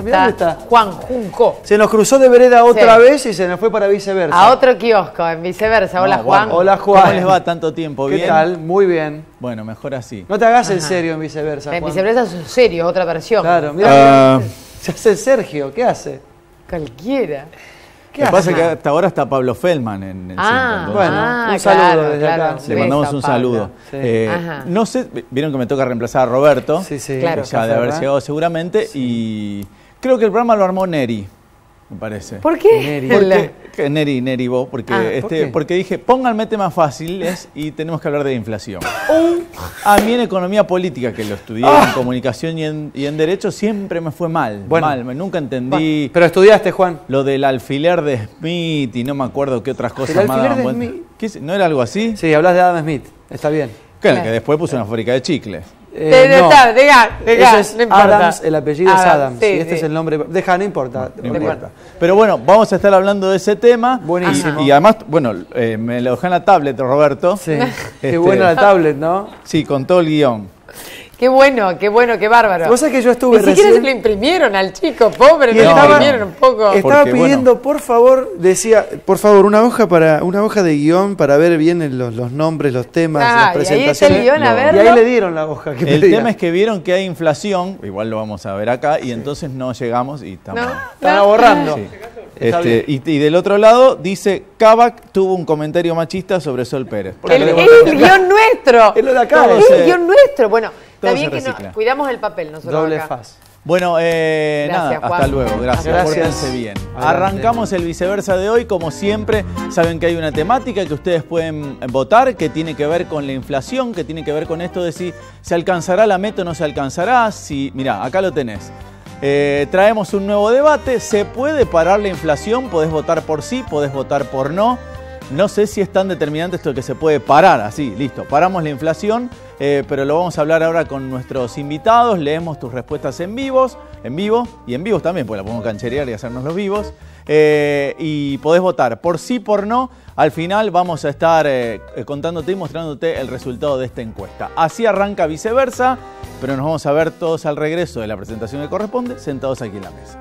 Mirá dónde está. Juan Junco. Se nos cruzó de vereda otra vez y se nos fue para viceversa. A otro kiosco, en viceversa. Hola, Juan. Hola, Juan. ¿Cómo les va tanto tiempo? ¿Qué ¿Bien? tal? Muy bien. Bueno, mejor así. No te hagas el serio en viceversa, En Juan. viceversa es serio, otra versión. Claro, mira. Se hace el Sergio, ¿qué hace? Cualquiera. ¿Qué Lo que hace? pasa es que hasta ahora está Pablo Feldman en el centro, entonces bueno, un saludo desde acá. le mandamos un saludo. Sí. No sé, vieron que me toca reemplazar a Roberto, Sí, sí. Claro. ya de haber llegado seguramente, y creo que el programa lo armó Neri, me parece. ¿Por qué? Neri. Neri vos, porque, ¿por qué? porque dije, pónganme temas fáciles y tenemos que hablar de inflación. A mí en economía política, que lo estudié en comunicación y en derecho, siempre me fue mal. Bueno. Mal, nunca entendí Pero estudiaste, Juan. lo del alfiler de Smith y no me acuerdo qué otras cosas ¿El más alfiler daban de vuelta. ¿Qué? ¿No era algo así? Sí, hablas de Adam Smith. Está bien. Claro, que después puso una fábrica de chicles. No. Deja, Ese es no importa. Adams, el apellido es Adams. Sí, y este sí. es el nombre. Deja, no importa. No importa. Pero bueno, vamos a estar hablando de ese tema. Buenísimo. Y además, bueno, me lo dejé en la tablet, Roberto. Sí. Qué buena la tablet, ¿no? Sí, con todo el guión. Qué bueno, qué bárbaro. Vos sabés que yo estuve Ni siquiera recién... se lo imprimieron al chico, pobre, Y no le estaba- imprimieron un poco. Estaba Porque, pidiendo, por favor, decía, por favor, una hoja de guión para ver bien los nombres, los temas, las Y ahí está el presentaciones. guión, a Y verlo. ahí le dieron la hoja que El pedía. tema es que vieron que hay inflación, igual lo vamos a ver acá, y entonces no llegamos y estamos... Están borrando. Sí. Está bien. Y del otro lado dice, Kavak tuvo un comentario machista sobre Sol Pérez. Porque Es le- el guión nuestro. Es lo de acá. Todo Es se- el guión nuestro. Bueno, todo está bien se que recicla. cuidamos el papel nosotros Doble acá. faz. Bueno, nada, Juan. hasta luego, gracias. Gracias. Pórtense bien. Adelante. Arrancamos el viceversa de hoy, como siempre, saben que hay una temática que ustedes pueden votar, que tiene que ver con la inflación, que tiene que ver con esto de si se alcanzará la meta o no se alcanzará, si, mirá, acá lo tenés. Traemos un nuevo debate, ¿se puede parar la inflación? Podés votar por sí, podés votar por no. No sé si es tan determinante esto de que se puede parar, así, listo, paramos la inflación, pero lo vamos a hablar ahora con nuestros invitados, leemos tus respuestas en vivo, y en vivos también, porque la podemos cancherear y hacernos los vivos, y podés votar por sí, por no. Al final vamos a estar contándote y mostrándote el resultado de esta encuesta. Así arranca viceversa, pero nos vamos a ver todos al regreso de la presentación que corresponde, sentados aquí en la mesa.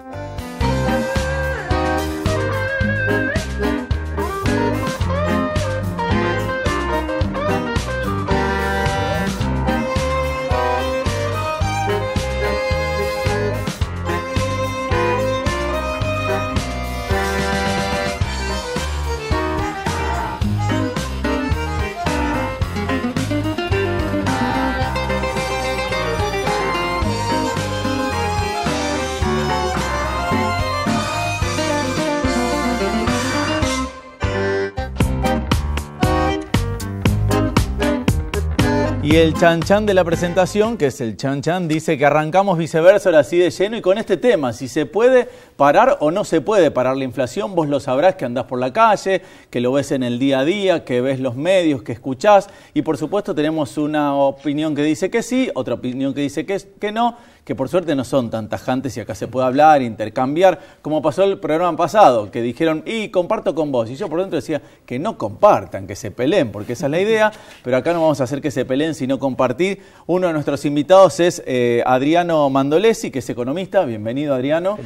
Y el chan chan de la presentación, que es el chan chan, dice que arrancamos viceversa ahora así de lleno y con este tema, si se puede parar o no se puede parar la inflación. Vos lo sabrás que andás por la calle, que lo ves en el día a día, que ves los medios, que escuchás, y por supuesto tenemos una opinión que dice que sí, otra opinión que dice que no, que por suerte no son tan tajantes y acá se puede hablar, intercambiar, como pasó el programa pasado, que dijeron, y comparto con vos, y yo por dentro decía que no compartan, que se peleen, porque esa es la idea, pero acá no vamos a hacer que se peleen, sino compartir. Uno de nuestros invitados es Adriano Mandolesi, que es economista, bienvenido Adriano,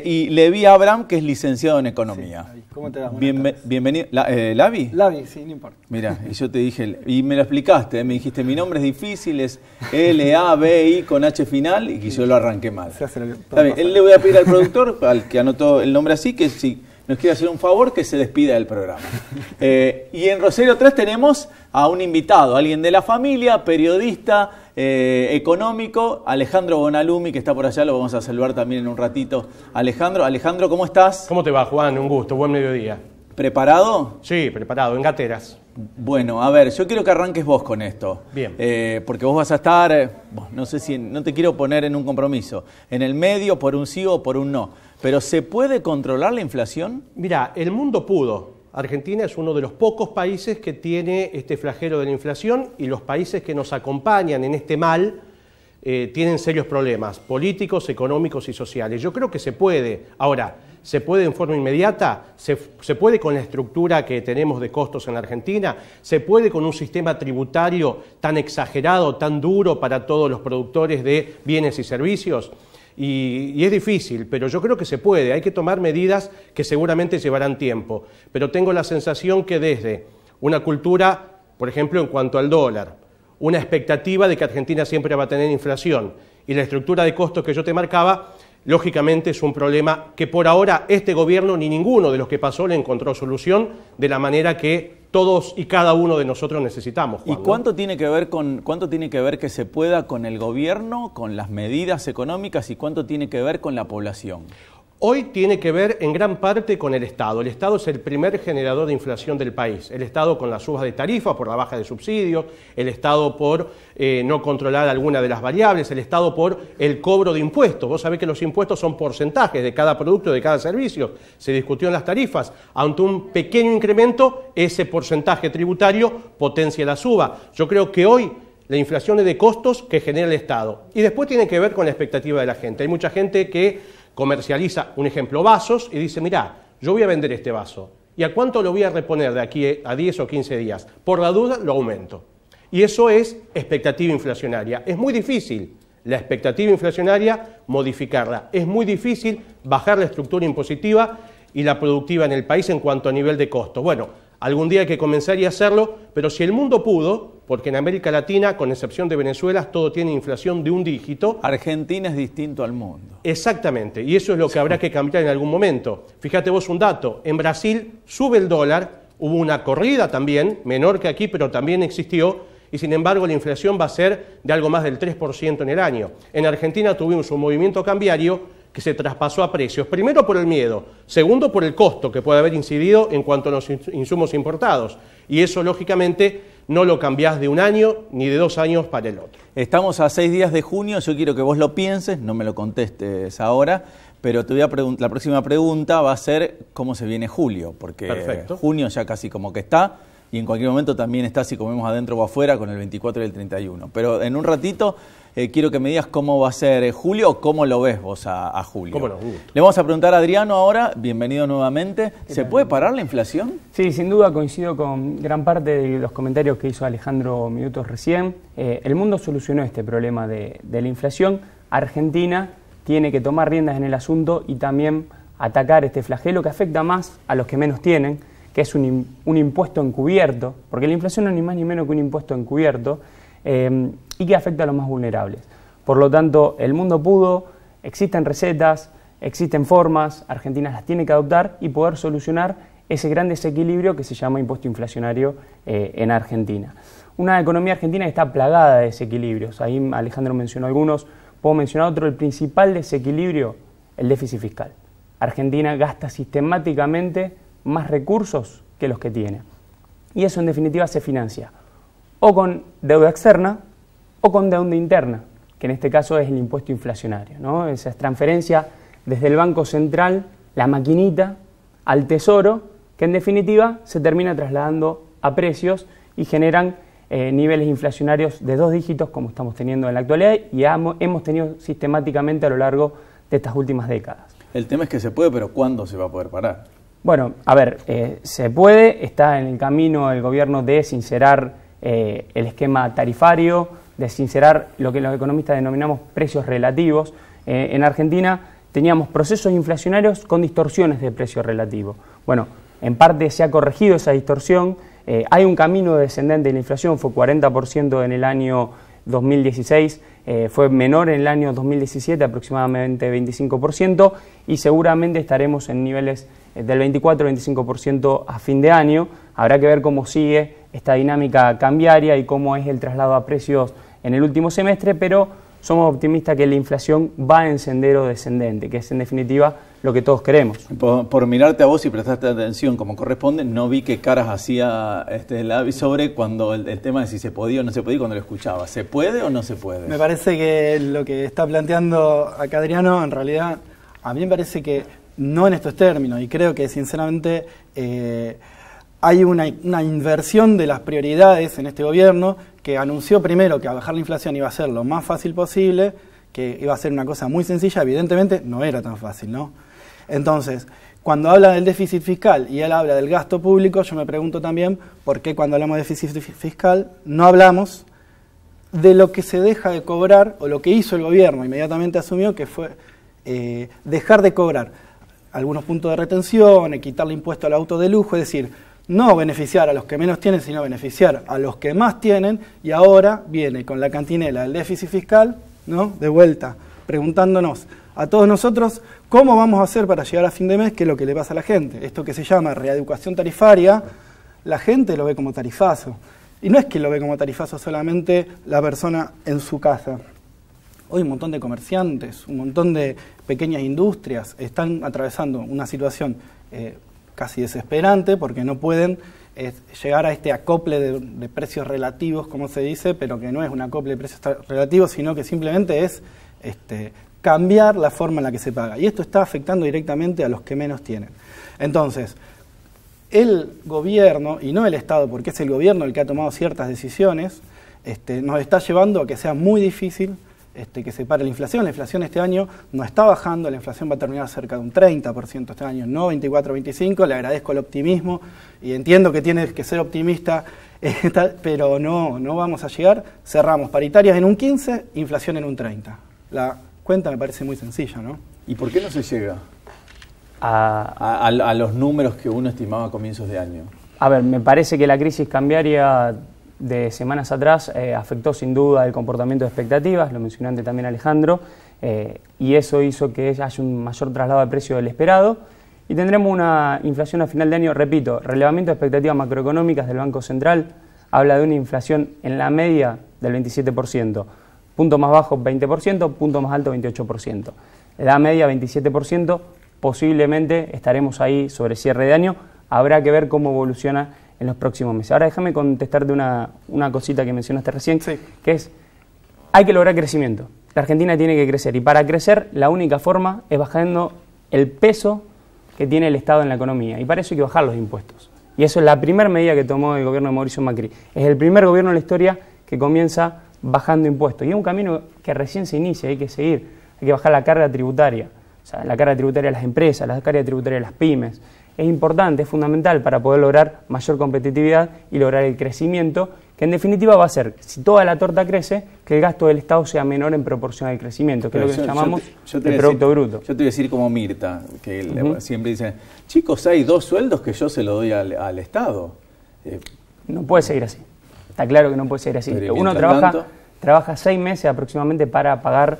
y Levi Abraham, que es licenciado en economía. Sí, ¿cómo te va? Bienvenido. ¿Lavi? Lavi, sí, no importa. Mira, y yo te dije, y me lo explicaste, me dijiste, mi nombre es difícil, es L-A-B-I con H final, y que yo lo arranqué mal. Se hace lo que Está bien, él le voy a pedir al productor, al que anotó el nombre así, que si nos quiere hacer un favor, que se despida del programa. Y en Rosario 3 tenemos a un invitado, alguien de la familia, periodista, económico, Alejandro Bonalumi, que está por allá, lo vamos a saludar también en un ratito. Alejandro, ¿cómo estás? ¿Cómo te va, Juan? Un gusto, buen mediodía. ¿Preparado? Sí, preparado, en gateras. Bueno, a ver, yo quiero que arranques vos con esto. Bien. Porque vos vas a estar, no sé si, no te quiero poner en un compromiso, en el medio por un sí o por un no, pero ¿se puede controlar la inflación? Mira, el mundo pudo. Argentina es uno de los pocos países que tiene este flagelo de la inflación y los países que nos acompañan en este mal tienen serios problemas políticos, económicos y sociales. Yo creo que se puede. Ahora, ¿se puede en forma inmediata? ¿Se puede con la estructura que tenemos de costos en Argentina? ¿Se puede con un sistema tributario tan exagerado, tan duro para todos los productores de bienes y servicios? y es difícil, pero yo creo que se puede. Hay que tomar medidas que seguramente llevarán tiempo, pero tengo la sensación que desde una cultura, por ejemplo, en cuanto al dólar, una expectativa de que Argentina siempre va a tener inflación y la estructura de costos que yo te marcaba, lógicamente es un problema que por ahora este gobierno ni ninguno de los que pasó le encontró solución de la manera que todos y cada uno de nosotros necesitamos, Juan, ¿Y cuánto tiene que ver que se pueda con el gobierno, con las medidas económicas y cuánto tiene que ver con la población? Hoy tiene que ver en gran parte con el Estado. El Estado es el primer generador de inflación del país. El Estado con las subas de tarifas, por la baja de subsidios, el Estado por no controlar alguna de las variables, el Estado por el cobro de impuestos. Vos sabés que los impuestos son porcentajes de cada producto, de cada servicio. Se discutió en las tarifas. Ante un pequeño incremento, ese porcentaje tributario potencia la suba. Yo creo que hoy la inflación es de costos que genera el Estado. Y después tiene que ver con la expectativa de la gente. Hay mucha gente que comercializa, un ejemplo, vasos, y dice, mirá, yo voy a vender este vaso, ¿y a cuánto lo voy a reponer de aquí a 10 o 15 días? Por la duda lo aumento. Y eso es expectativa inflacionaria. Es muy difícil la expectativa inflacionaria modificarla. Es muy difícil bajar la estructura impositiva y la productiva en el país en cuanto a nivel de costo. Bueno, algún día hay que comenzar y hacerlo, pero si el mundo pudo, porque en América Latina, con excepción de Venezuela, todo tiene inflación de un dígito. Argentina es distinto al mundo. Exactamente, y eso es lo que habrá que cambiar en algún momento. Fíjate vos un dato, en Brasil sube el dólar, hubo una corrida también, menor que aquí, pero también existió, y sin embargo la inflación va a ser de algo más del 3% en el año. En Argentina tuvimos un movimiento cambiario que se traspasó a precios, primero por el miedo, segundo por el costo que puede haber incidido en cuanto a los insumos importados, y eso lógicamente no lo cambiás de un año ni de 2 años para el otro. Estamos a 6 días de junio, yo quiero que vos lo pienses, no me lo contestes ahora, pero te voy a la próxima pregunta va a ser cómo se viene julio, porque Perfecto. Junio ya casi como que está, y en cualquier momento también está, si comemos adentro o afuera, con el 24 y el 31. Pero en un ratito quiero que me digas cómo va a ser julio o cómo lo ves vos a julio. Cómo no, Le vamos a preguntar a Adriano ahora, bienvenido nuevamente. ¿Se puede parar la inflación? Sí, sin duda coincido con gran parte de los comentarios que hizo Alejandro minutos recién. El mundo solucionó este problema de la inflación. Argentina tiene que tomar riendas en el asunto y también atacar este flagelo que afecta más a los que menos tienen, que es un impuesto encubierto, porque la inflación no es ni más ni menos que un impuesto encubierto, y que afecta a los más vulnerables. Por lo tanto, el mundo pudo, existen recetas, existen formas, Argentina las tiene que adoptar y poder solucionar ese gran desequilibrio que se llama impuesto inflacionario en Argentina. Una economía argentina que está plagada de desequilibrios, ahí Alejandro mencionó algunos, puedo mencionar otro, el principal desequilibrio, el déficit fiscal. Argentina gasta sistemáticamente más recursos que los que tiene. Y eso en definitiva se financia o con deuda externa o con deuda interna, que en este caso es el impuesto inflacionario, ¿no? Esa transferencia desde el Banco Central, la maquinita, al Tesoro, que en definitiva se termina trasladando a precios y generan niveles inflacionarios de 2 dígitos como estamos teniendo en la actualidad y hemos tenido sistemáticamente a lo largo de estas últimas décadas. El tema es que se puede, pero ¿cuándo se va a poder parar? Bueno, a ver, se puede, está en el camino el gobierno de sincerar el esquema tarifario, de sincerar lo que los economistas denominamos precios relativos. En Argentina teníamos procesos inflacionarios con distorsiones de precio relativo. Bueno, en parte se ha corregido esa distorsión, hay un camino descendente de la inflación, fue 40% en el año 2016, fue menor en el año 2017, aproximadamente 25%, y seguramente estaremos en niveles del 24-25% a fin de año. Habrá que ver cómo sigue esta dinámica cambiaria y cómo es el traslado a precios en el último semestre, pero somos optimistas que la inflación va en sendero descendente, que es en definitiva lo que todos queremos. Por mirarte a vos y prestarte atención como corresponde, no vi qué caras hacía Lavi sobre cuando el tema de si se podía o no se podía cuando lo escuchaba. ¿Se puede o no se puede? Me parece que lo que está planteando acá Adriano, en realidad, a mí me parece que no en estos términos, y creo que sinceramente hay una inversión de las prioridades en este gobierno, que anunció primero que a bajar la inflación iba a ser lo más fácil posible, que iba a ser una cosa muy sencilla. Evidentemente no era tan fácil, ¿no? Entonces, cuando habla del déficit fiscal y él habla del gasto público, yo me pregunto también por qué cuando hablamos de déficit fiscal no hablamos de lo que se deja de cobrar, o lo que hizo el gobierno, inmediatamente asumió que fue dejar de cobrar algunos puntos de retención, quitarle impuesto al auto de lujo, es decir, no beneficiar a los que menos tienen, sino beneficiar a los que más tienen, y ahora viene con la cantinela del déficit fiscal, ¿no? De vuelta, preguntándonos a todos nosotros cómo vamos a hacer para llegar a fin de mes, qué es lo que le pasa a la gente. Esto que se llama reeducación tarifaria, la gente lo ve como tarifazo. Y no es que lo ve como tarifazo solamente la persona en su casa. Hoy un montón de comerciantes, un montón de pequeñas industrias están atravesando una situación casi desesperante porque no pueden llegar a este acople de precios relativos, como se dice, pero que no es un acople de precios relativos, sino que simplemente es cambiar la forma en la que se paga. Y esto está afectando directamente a los que menos tienen. Entonces, el gobierno, y no el Estado, porque es el gobierno el que ha tomado ciertas decisiones, nos está llevando a que sea muy difícil que se pare la inflación. La inflación este año no está bajando, la inflación va a terminar cerca de un 30% este año, no 24-25%, le agradezco el optimismo y entiendo que tienes que ser optimista, pero no vamos a llegar. Cerramos paritarias en un 15%, inflación en un 30%. La cuenta me parece muy sencilla, ¿no? ¿Y por qué no se llega a los números que uno estimaba a comienzos de año? A ver, me parece que la crisis cambiaria de semanas atrás afectó sin duda el comportamiento de expectativas, lo mencionó antes también Alejandro, y eso hizo que haya un mayor traslado de precio del esperado, y tendremos una inflación a final de año, repito, relevamiento de expectativas macroeconómicas del Banco Central, habla de una inflación en la media del 27%, punto más bajo 20%, punto más alto 28%. La media 27%, posiblemente estaremos ahí sobre cierre de año, habrá que ver cómo evoluciona en los próximos meses. Ahora déjame contestarte una cosita que mencionaste recién, sí, que es, hay que lograr crecimiento. La Argentina tiene que crecer, y para crecer la única forma es bajando el peso que tiene el Estado en la economía, y para eso hay que bajar los impuestos. Y eso es la primera medida que tomó el gobierno de Mauricio Macri. Es el primer gobierno en la historia que comienza bajando impuestos. Y es un camino que recién se inicia, hay que seguir. Hay que bajar la carga tributaria, o sea, la carga tributaria de las empresas, la carga tributaria de las pymes. Es importante, es fundamental para poder lograr mayor competitividad y lograr el crecimiento, que en definitiva va a hacer, si toda la torta crece, que el gasto del Estado sea menor en proporción al crecimiento, que es lo que llamamos el Producto Bruto. Yo te voy a decir como Mirta, que siempre dice, chicos, hay 2 sueldos que yo se lo doy al Estado. No puede seguir así. Está claro que no puede seguir así. Uno trabaja 6 meses aproximadamente para pagar,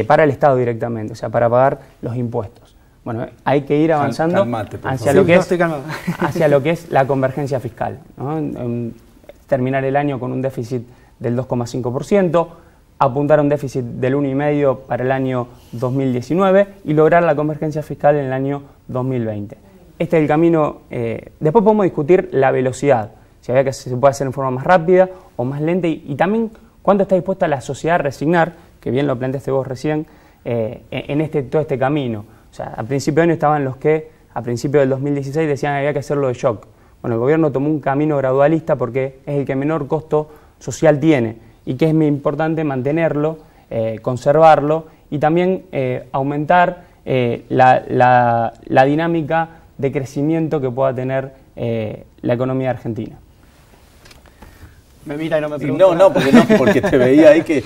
para el Estado directamente, o sea, para pagar los impuestos. Bueno, hay que ir avanzando hacia lo que es la convergencia fiscal, ¿no? Terminar el año con un déficit del 2,5%, apuntar a un déficit del 1,5% para el año 2019 y lograr la convergencia fiscal en el año 2020. Este es el camino. Después podemos discutir la velocidad, si había que se puede hacer en forma más rápida o más lenta, y también cuánto está dispuesta la sociedad a resignar, que bien lo planteaste vos recién, en todo este camino. O sea, a principio de año estaban los que, a principios del 2016, decían que había que hacerlo de shock. Bueno, el gobierno tomó un camino gradualista porque es el que menor costo social tiene y que es muy importante mantenerlo, conservarlo y también aumentar la dinámica de crecimiento que pueda tener la economía argentina. Me mira y no me pregunta. Porque te veía ahí que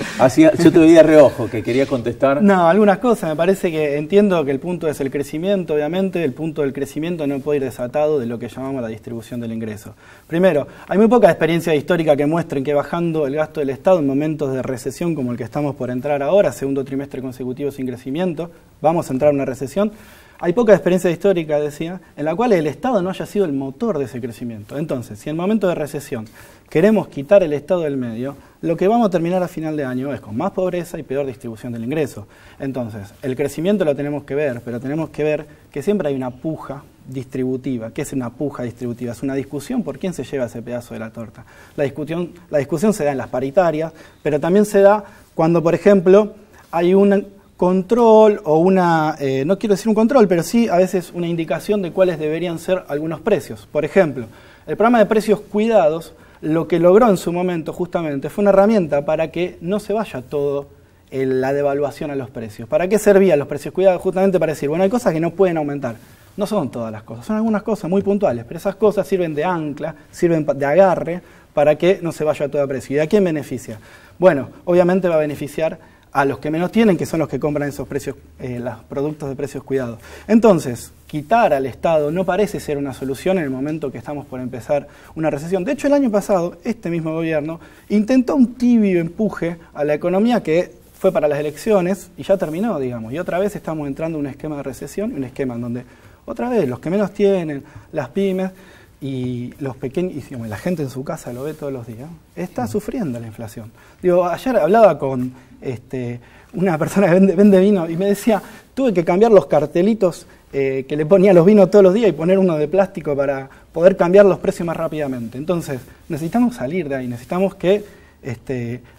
yo te veía reojo, que quería contestar. No, algunas cosas. Me parece que entiendo que el punto es el crecimiento, obviamente. El punto del crecimiento no puede ir desatado de lo que llamamos la distribución del ingreso. Primero, hay muy poca experiencia histórica que muestren que bajando el gasto del Estado en momentos de recesión como el que estamos por entrar ahora, segundo trimestre consecutivo sin crecimiento, vamos a entrar en una recesión. Hay poca experiencia histórica, decía, en la cual el Estado no haya sido el motor de ese crecimiento. Entonces, si en momento de recesión queremos quitar el Estado del medio, lo que vamos a terminar a final de año es con más pobreza y peor distribución del ingreso. Entonces, el crecimiento lo tenemos que ver, pero tenemos que ver que siempre hay una puja distributiva. ¿Qué es una puja distributiva? Es una discusión por quién se lleva ese pedazo de la torta. La discusión se da en las paritarias, pero también se da cuando, por ejemplo, hay un control o no quiero decir un control, pero sí a veces una indicación de cuáles deberían ser algunos precios. Por ejemplo, el programa de precios cuidados lo que logró en su momento justamente fue una herramienta para que no se vaya todo la devaluación a los precios. ¿Para qué servían los precios cuidados? Justamente para decir, bueno, hay cosas que no pueden aumentar. No son todas las cosas, son algunas cosas muy puntuales, pero esas cosas sirven de ancla, sirven de agarre para que no se vaya todo a precio. ¿Y a quién beneficia? Bueno, obviamente va a beneficiar a los que menos tienen, que son los que compran esos precios, los productos de precios cuidados. Entonces, quitar al Estado no parece ser una solución en el momento que estamos por empezar una recesión. De hecho, el año pasado, este mismo gobierno intentó un tibio empuje a la economía que fue para las elecciones y ya terminó, digamos. Y otra vez estamos entrando en un esquema de recesión, un esquema en donde, otra vez, los que menos tienen, las pymes y los pequeños, y la gente en su casa lo ve todos los días, está sufriendo la inflación. Digo, ayer hablaba con una persona que vende vino y me decía, tuve que cambiar los cartelitos que le ponía a los vinos todos los días y poner uno de plástico para poder cambiar los precios más rápidamente. Entonces, necesitamos salir de ahí, necesitamos que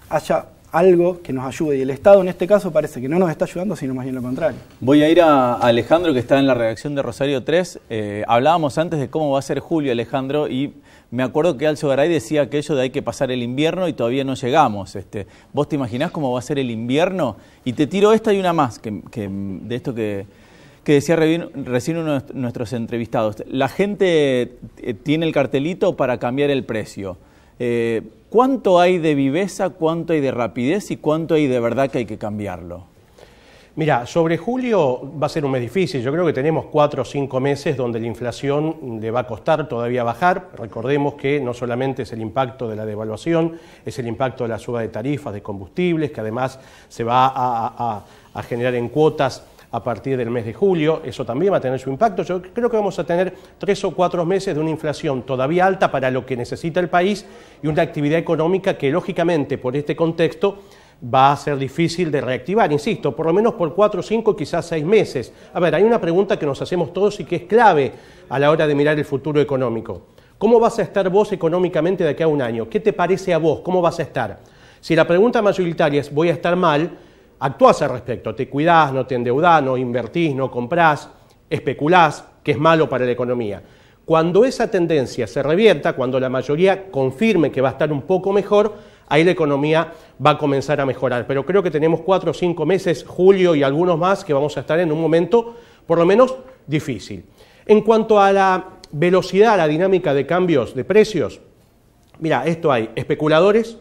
haya algo que nos ayude, y el Estado en este caso parece que no nos está ayudando, sino más bien lo contrario. Voy a ir a Alejandro, que está en la redacción de Rosario 3. Hablábamos antes de cómo va a ser julio, Alejandro, y me acuerdo que Alzo Garay decía aquello de hay que pasar el invierno y todavía no llegamos. ¿Vos te imaginás cómo va a ser el invierno? Y te tiro esta y una más, de esto que decía recién uno de nuestros entrevistados. La gente tiene el cartelito para cambiar el precio. ¿Cuánto hay de viveza, cuánto hay de rapidez y cuánto hay de verdad que hay que cambiarlo? Mira, sobre julio va a ser un mes difícil. Yo creo que tenemos 4 o 5 meses donde la inflación le va a costar todavía bajar. Recordemos que no solamente es el impacto de la devaluación, es el impacto de la suba de tarifas de combustibles, que además se va a generar en cuotas a partir del mes de julio. Eso también va a tener su impacto. Yo creo que vamos a tener 3 o 4 meses de una inflación todavía alta para lo que necesita el país y una actividad económica que, lógicamente, por este contexto, va a ser difícil de reactivar, insisto, por lo menos por 4, 5, quizás 6 meses. A ver, hay una pregunta que nos hacemos todos y que es clave a la hora de mirar el futuro económico. ¿Cómo vas a estar vos económicamente de aquí a un año? ¿Qué te parece a vos? ¿Cómo vas a estar? Si la pregunta mayoritaria es ¿voy a estar mal?, actuás al respecto, te cuidás, no te endeudás, no invertís, no comprás, especulás, que es malo para la economía. Cuando esa tendencia se revierta, cuando la mayoría confirme que va a estar un poco mejor, ahí la economía va a comenzar a mejorar. Pero creo que tenemos 4 o 5 meses, julio y algunos más, que vamos a estar en un momento por lo menos difícil. En cuanto a la velocidad, la dinámica de cambios de precios, mira, esto hay especuladores.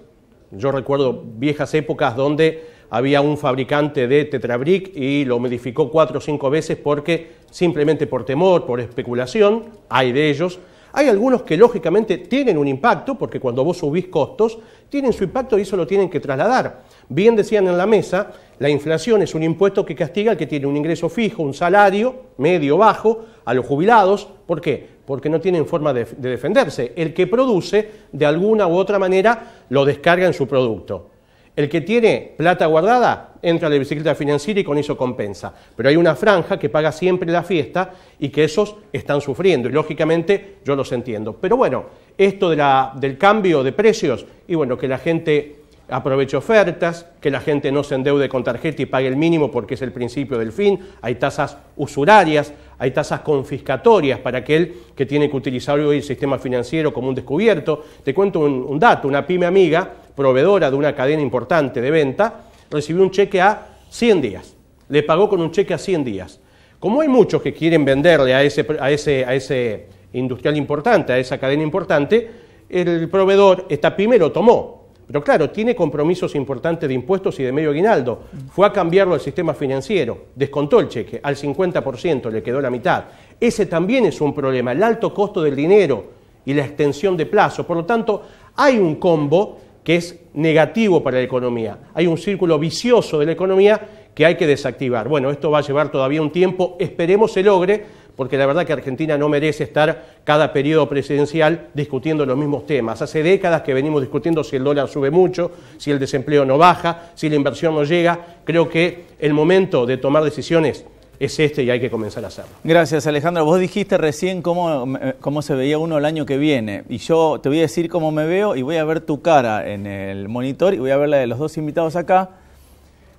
Yo recuerdo viejas épocas donde había un fabricante de Tetrabric y lo modificó 4 o 5 veces porque simplemente por temor, por especulación, hay de ellos. Hay algunos que lógicamente tienen un impacto, porque cuando vos subís costos, tienen su impacto y eso lo tienen que trasladar. Bien decían en la mesa, la inflación es un impuesto que castiga al que tiene un ingreso fijo, un salario medio bajo, a los jubilados. ¿Por qué? Porque no tienen forma de defenderse. El que produce, de alguna u otra manera, lo descarga en su producto. El que tiene plata guardada entra a la bicicleta financiera y con eso compensa. Pero hay una franja que paga siempre la fiesta y que esos están sufriendo. Y lógicamente yo los entiendo. Pero bueno, esto del cambio de precios, y bueno, que la gente aproveche ofertas, que la gente no se endeude con tarjeta y pague el mínimo porque es el principio del fin. Hay tasas usurarias, hay tasas confiscatorias para aquel que tiene que utilizar hoy el sistema financiero como un descubierto. Te cuento un dato, una pyme amiga, proveedora de una cadena importante de venta, recibió un cheque a 100 días. Le pagó con un cheque a 100 días. Como hay muchos que quieren venderle a ese industrial importante, a esa cadena importante, el proveedor, esta pyme, lo tomó. Pero claro, tiene compromisos importantes de impuestos y de medio aguinaldo. Fue a cambiarlo al sistema financiero, descontó el cheque, al 50% le quedó la mitad. Ese también es un problema, el alto costo del dinero y la extensión de plazo. Por lo tanto, hay un combo que es negativo para la economía. Hay un círculo vicioso de la economía que hay que desactivar. Bueno, esto va a llevar todavía un tiempo, esperemos se logre, porque la verdad que Argentina no merece estar cada periodo presidencial discutiendo los mismos temas. Hace décadas que venimos discutiendo si el dólar sube mucho, si el desempleo no baja, si la inversión no llega. Creo que el momento de tomar decisiones es este y hay que comenzar a hacerlo. Gracias, Alejandro. Vos dijiste recién cómo se veía uno el año que viene. Y yo te voy a decir cómo me veo y voy a ver tu cara en el monitor y voy a ver la de los dos invitados acá.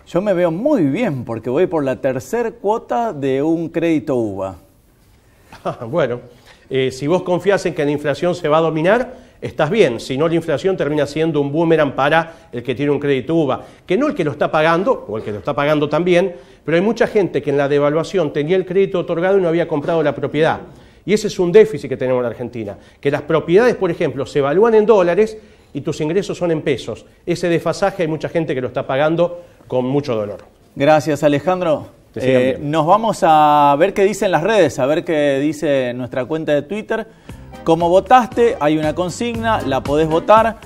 Yo me veo muy bien porque voy por la tercera cuota de un crédito UVA. Bueno, si vos confías en que la inflación se va a dominar, estás bien. Si no, la inflación termina siendo un boomerang para el que tiene un crédito UVA. Que no el que lo está pagando, o el que lo está pagando también, pero hay mucha gente que en la devaluación tenía el crédito otorgado y no había comprado la propiedad. Y ese es un déficit que tenemos en Argentina, que las propiedades, por ejemplo, se evalúan en dólares y tus ingresos son en pesos. Ese desfasaje hay mucha gente que lo está pagando con mucho dolor. Gracias, Alejandro. Nos vamos a ver qué dicen las redes, a ver qué dice nuestra cuenta de Twitter. Como votaste, hay una consigna, la podés votar.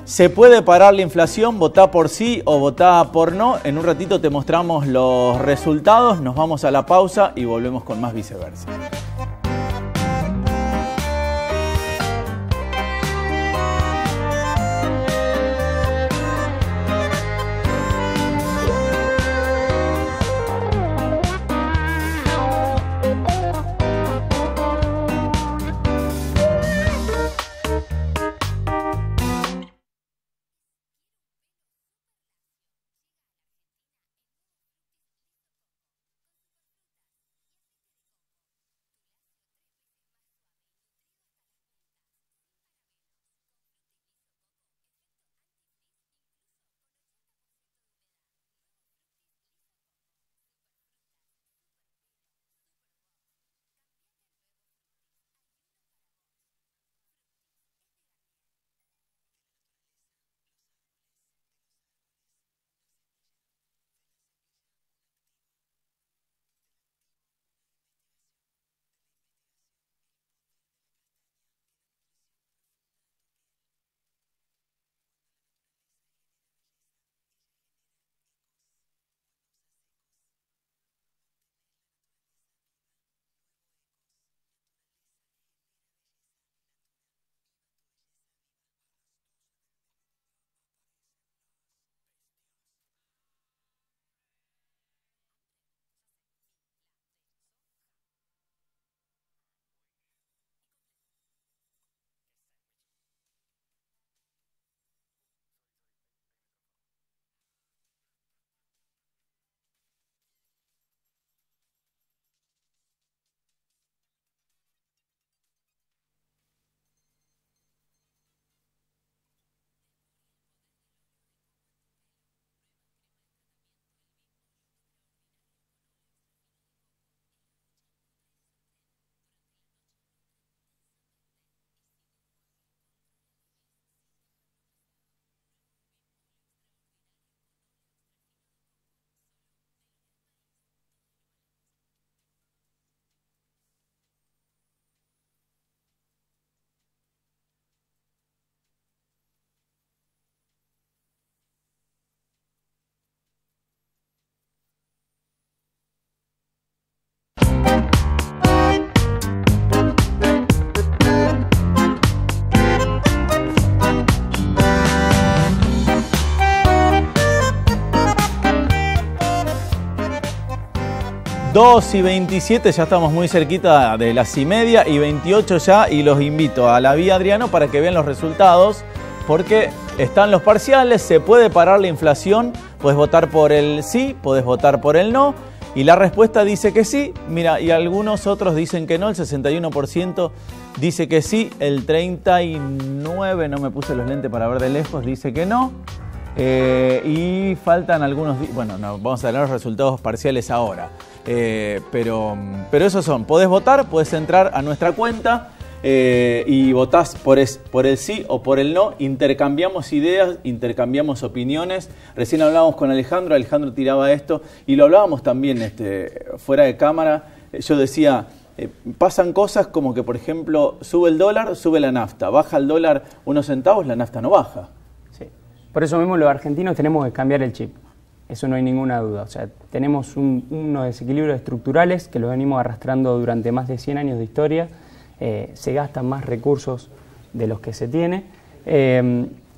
¿Se puede parar la inflación? Votá por sí o votá por no. En un ratito te mostramos los resultados. Nos vamos a la pausa y volvemos con más Viceversa. Dos y 27, ya estamos muy cerquita de las 1:30 y 28 ya, y los invito a la Vía Adriano para que vean los resultados, porque están los parciales. Se puede parar la inflación, puedes votar por el sí, puedes votar por el no, y la respuesta dice que sí. Mira, y algunos otros dicen que no. El 61% dice que sí, el 39%, no me puse los lentes para ver de lejos, dice que no. Y faltan algunos, bueno, no, vamos a ver los resultados parciales ahora. Pero esos son, podés votar, podés entrar a nuestra cuenta y votás por el sí o por el no. Intercambiamos ideas, intercambiamos opiniones. Recién hablábamos con Alejandro tiraba esto y lo hablábamos también fuera de cámara. Yo decía, pasan cosas como que, por ejemplo, sube el dólar, sube la nafta, baja el dólar unos centavos, la nafta no baja. Sí. Por eso mismo los argentinos tenemos que cambiar el chip. Eso no hay ninguna duda. O sea, tenemos unos desequilibrios estructurales que los venimos arrastrando durante más de 100 años de historia. Se gastan más recursos de los que se tiene.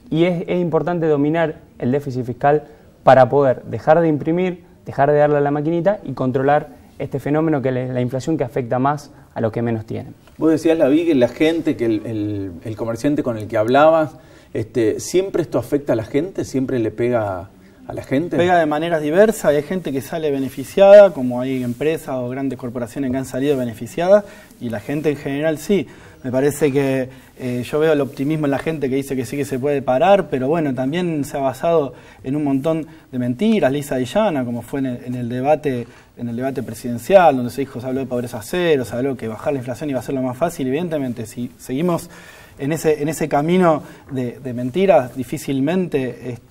Y es importante dominar el déficit fiscal para poder dejar de imprimir, dejar de darle a la maquinita y controlar este fenómeno que es la inflación, que afecta más a los que menos tienen. Vos decías, Laví, que la gente, que el comerciante con el que hablabas, siempre esto afecta a la gente, siempre le pega a la gente? Pega de maneras diversas, hay gente que sale beneficiada, como hay empresas o grandes corporaciones que han salido beneficiadas, y la gente en general sí. Me parece que yo veo el optimismo en la gente que dice que sí que se puede parar, pero bueno, también se ha basado en un montón de mentiras, lisa y llana, como fue en el debate presidencial, donde se habló de pobreza cero, se habló que bajar la inflación iba a ser lo más fácil. Evidentemente, si seguimos en ese camino de mentiras, difícilmente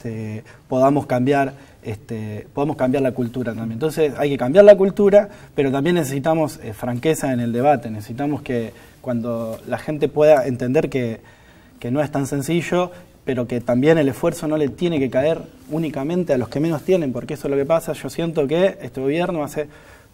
podamos cambiar la cultura también. Entonces hay que cambiar la cultura, pero también necesitamos franqueza en el debate, necesitamos que cuando la gente pueda entender que no es tan sencillo, pero que también el esfuerzo no le tiene que caer únicamente a los que menos tienen, porque eso es lo que pasa. Yo siento que este gobierno hace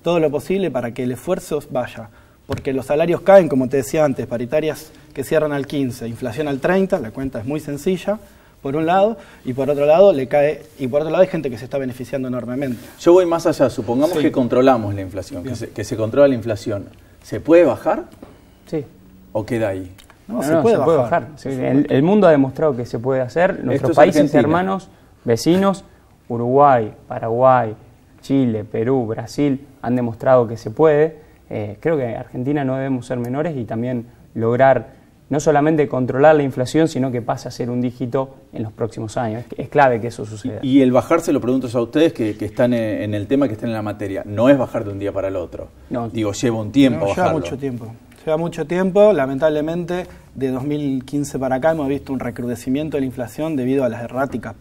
todo lo posible para que el esfuerzo vaya, porque los salarios caen, como te decía antes, paritarias que cierran al 15, inflación al 30, la cuenta es muy sencilla, por un lado, y por otro lado le cae, y por otro lado hay gente que se está beneficiando enormemente. Yo voy más allá, supongamos Sí. que controlamos la inflación, que se controla la inflación. ¿Se puede bajar Sí. o queda ahí? No, se puede bajar. Sí, el mundo ha demostrado que se puede hacer. Nuestros es países Argentina. hermanos, vecinos, Uruguay, Paraguay, Chile, Perú, Brasil, han demostrado que se puede. Creo que Argentina no debemos ser menores y también lograr no solamente controlar la inflación, sino que pase a ser un dígito en los próximos años. Es clave que eso suceda. Y el bajar, se lo pregunto yo a ustedes que están en el tema, que están en la materia. No es bajar de un día para el otro. No. Digo, lleva un tiempo No, bajarlo. lleva mucho tiempo. Lamentablemente, de 2015 para acá hemos visto un recrudecimiento de la inflación debido a las erráticas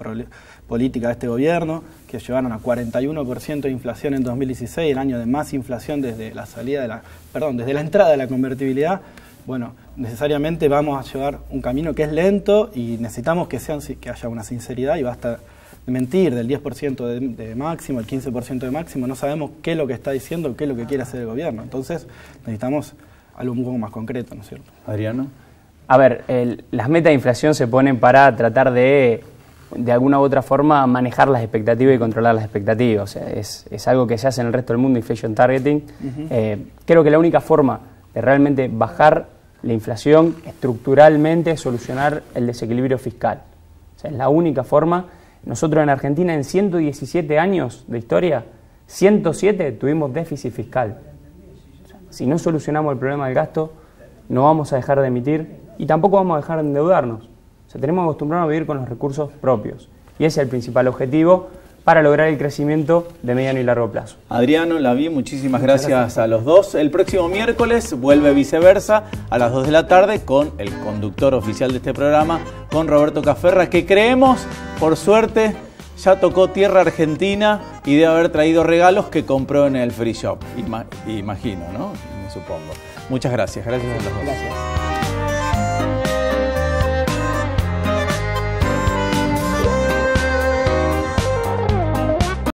políticas de este gobierno, que llevaron a 41% de inflación en 2016, el año de más inflación desde desde la entrada de la convertibilidad. Bueno, necesariamente vamos a llevar un camino que es lento y necesitamos que haya una sinceridad y basta de mentir del 10% de máximo, el 15% de máximo. No sabemos qué es lo que está diciendo, qué es lo que quiere hacer el gobierno. Entonces necesitamos algo un poco más concreto, ¿no es cierto? Adriano. A ver, las metas de inflación se ponen para tratar de alguna u otra forma manejar las expectativas y controlar las expectativas. O sea, es algo que se hace en el resto del mundo, inflation targeting. Creo que la única forma de realmente bajar la inflación estructuralmente es solucionar el desequilibrio fiscal. O sea, es la única forma. Nosotros en Argentina, en 117 años de historia, 107 tuvimos déficit fiscal. O sea, si no solucionamos el problema del gasto, no vamos a dejar de emitir y tampoco vamos a dejar de endeudarnos. O sea, tenemos que acostumbrarnos a vivir con los recursos propios. Y ese es el principal objetivo para lograr el crecimiento de mediano y largo plazo. Adriano, Laví, muchísimas gracias a los dos. El próximo miércoles vuelve Viceversa a las 2 de la tarde con el conductor oficial de este programa, con Roberto Caferra, que creemos, por suerte, ya tocó tierra argentina y debe haber traído regalos que compró en el Free Shop. Imagino, ¿no? Me supongo. Muchas gracias. Gracias a los dos. Gracias.